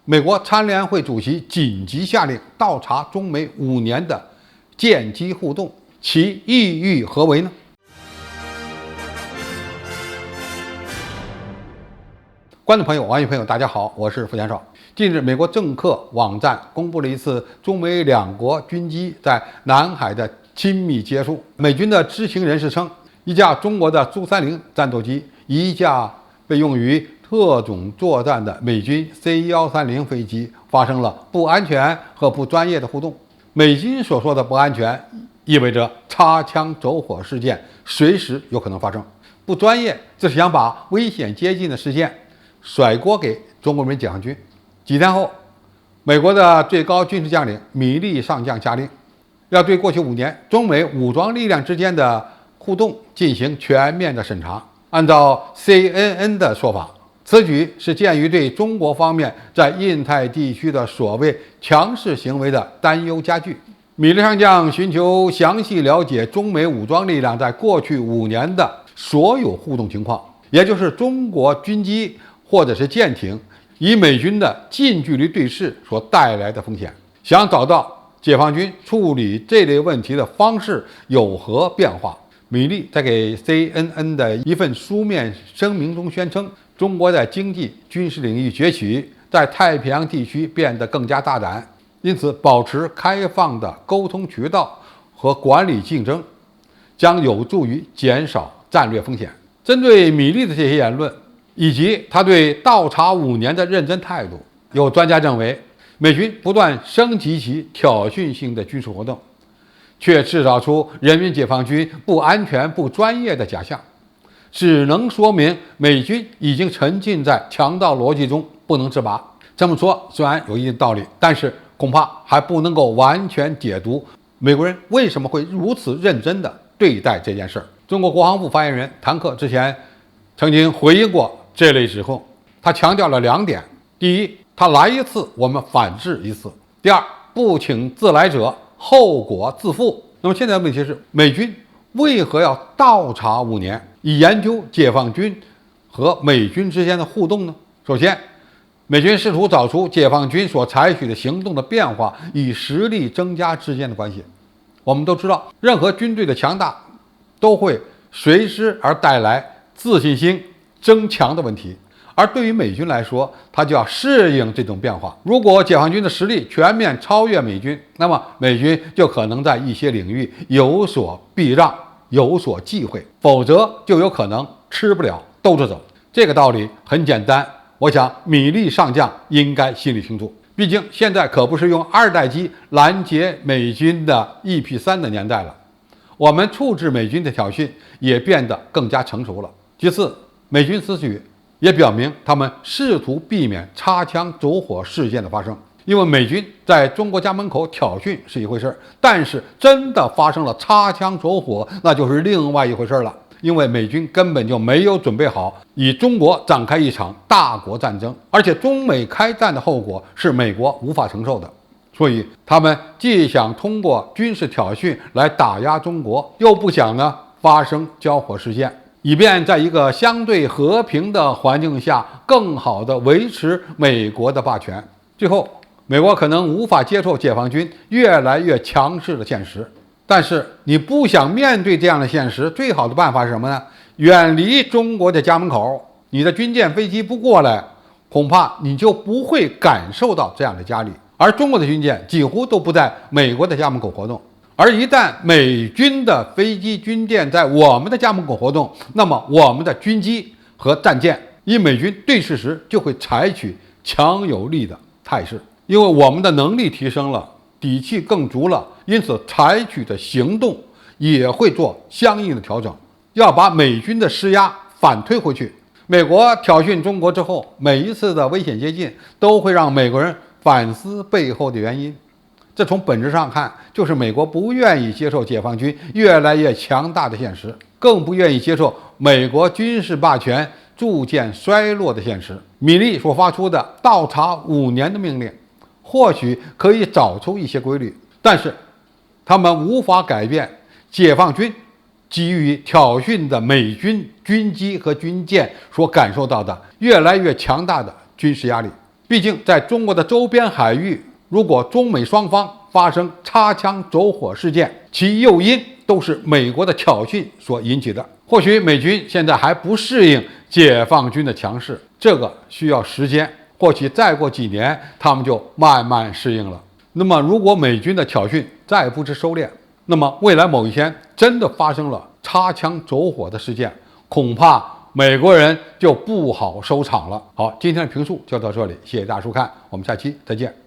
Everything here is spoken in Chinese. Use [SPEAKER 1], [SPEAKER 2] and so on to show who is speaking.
[SPEAKER 1] 美国参联会主席紧急下令倒查中美5年的舰机互动，其意欲何为呢？观众朋友、网友朋友，大家好，我是付建绍。近日，美国政客网站公布了一次中美两国军机在南海的亲密接触。美军的知情人士称，一架中国的苏30战斗机，一架被用于特种作战的美军 C-130飞机发生了不安全和不专业的互动。美军所说的不安全，意味着擦枪走火事件随时有可能发生；不专业，这是想把危险接近的事件甩锅给中国人民解放军。几天后，美国的最高军事将领米利上将下令，要对过去5年中美武装力量之间的互动进行全面的审查。按照 CNN 的说法，此举是鉴于对中国方面在印太地区的所谓强势行为的担忧加剧。米利上将寻求详细了解中美武装力量在过去5年的所有互动情况，也就是中国军机或者是舰艇与美军的近距离对峙所带来的风险，想找到解放军处理这类问题的方式有何变化。米利在给 CNN 的一份书面声明中宣称，中国在经济、军事领域崛起，在太平洋地区变得更加大胆，因此保持开放的沟通渠道和管理竞争，将有助于减少战略风险。针对米利的这些言论，以及他对倒查5年的认真态度，有专家认为，美军不断升级其挑衅性的军事活动，却制造出人民解放军不安全、不专业的假象，只能说明美军已经沉浸在强盗逻辑中不能自拔。这么说虽然有一定道理，但是恐怕还不能够完全解读美国人为什么会如此认真地对待这件事儿。中国国防部发言人谭克之前曾经回应过这类指控，他强调了2点：第一，他来一次我们反制一次；第二，不请自来者后果自负。那么现在的问题是，美军为何要倒查5年，以研究解放军和美军之间的互动呢？首先，美军试图找出解放军所采取的行动的变化与实力增加之间的关系。我们都知道，任何军队的强大都会随之而带来自信心增强的问题，而对于美军来说，他就要适应这种变化。如果解放军的实力全面超越美军，那么美军就可能在一些领域有所避让，有所忌讳，否则就有可能吃不了兜着走。这个道理很简单，我想米利上将应该心里清楚。毕竟现在可不是用2代机拦截美军的 EP3 的年代了，我们处置美军的挑衅也变得更加成熟了。其次，美军此举也表明他们试图避免擦枪走火事件的发生，因为美军在中国家门口挑衅是一回事，但是真的发生了擦枪走火，那就是另外一回事了。因为美军根本就没有准备好与中国展开一场大国战争，而且中美开战的后果是美国无法承受的，所以他们既想通过军事挑衅来打压中国，又不想发生交火事件，以便在一个相对和平的环境下更好地维持美国的霸权。最后，美国可能无法接受解放军越来越强势的现实，但是你不想面对这样的现实，最好的办法是什么呢？远离中国的家门口，你的军舰飞机不过来，恐怕你就不会感受到这样的压力。而中国的军舰几乎都不在美国的家门口活动，而一旦美军的飞机军舰在我们的家门口活动，那么我们的军机和战舰与美军对峙时就会采取强有力的态势，因为我们的能力提升了，底气更足了，因此采取的行动也会做相应的调整，要把美军的施压反推回去。美国挑衅中国之后，每一次的危险接近都会让美国人反思背后的原因，这从本质上看，就是美国不愿意接受解放军越来越强大的现实，更不愿意接受美国军事霸权逐渐衰落的现实。米利所发出的倒查5年的命令，或许可以找出一些规律，但是他们无法改变解放军基于挑衅的美军军机和军舰所感受到的越来越强大的军事压力。毕竟在中国的周边海域，如果中美双方发生擦枪走火事件，其诱因都是美国的挑衅所引起的。或许美军现在还不适应解放军的强势，这个需要时间，或许再过几年他们就慢慢适应了。那么如果美军的挑衅再不知收敛，那么未来某一天真的发生了擦枪走火的事件，恐怕美国人就不好收场了。好，今天的评述就到这里，谢谢大家收看，我们下期再见。